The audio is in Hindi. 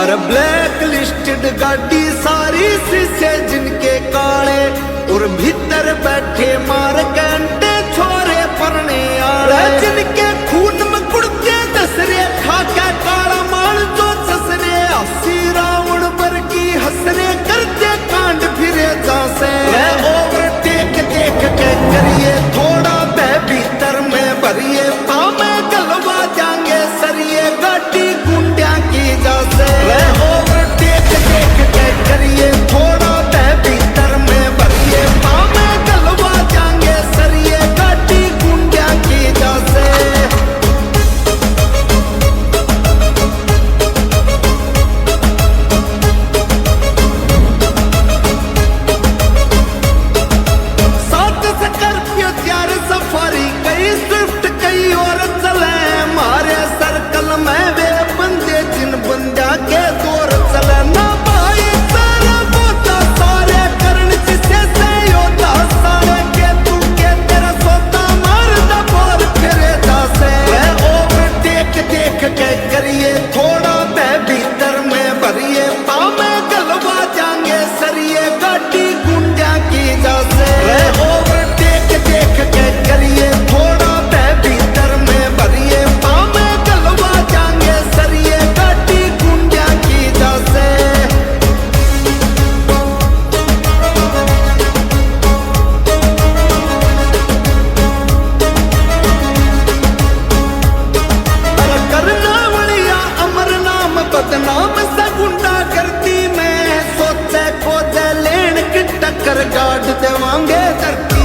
अरे ब्लैक लिस्टेड गाड़ी सारी शीशे जिनके काले, और भीतर बैठे मार घंटे छोरे परने आले, जिनके खून में कुड़ते दसरे खाके काला माल जो ससरे, हसी रावण वर्गी हसरे करते कांड फिरे जासे। ओवरटेक देख के करिए थोड़ा बह भीतर में भरिए, पामे गलवा जाएंगे सरिये गाड़ी गुंडिया की जासे। ओवरटेक देख के करिए थोड़ा बह भीतर में भरिए, पामे गलवा जाएंगे सरिये गाड़ी गुंडिया की जासे। सफारी कई स्विफ्ट कई और चले, मारे सर्कल में वे बंदे जिन बंदा के दौर चले ना भाई सारा बोता सारे करण जिसे से योद्धा सारे के तू के तेरा सोता मार दा बोर फिरे जासे। ओवरटेक देख के करिए थोड़ा बह भीतर में भरिए, पामे गलवा जाएंगे सरिये गाड़ी गुंडिया की जासे। ओवरटेक देख के करिए थोड़ा बह भीतर में भरिए, पामे गलवा जाएंगे सरिये गाड़ी गुंडिया की जासे। करना बढ़िया अमर नाम बदनाम से गुंडा करती मैं, सोचे खोजे लेन की टक्कर गाड़ देवांगे धरती।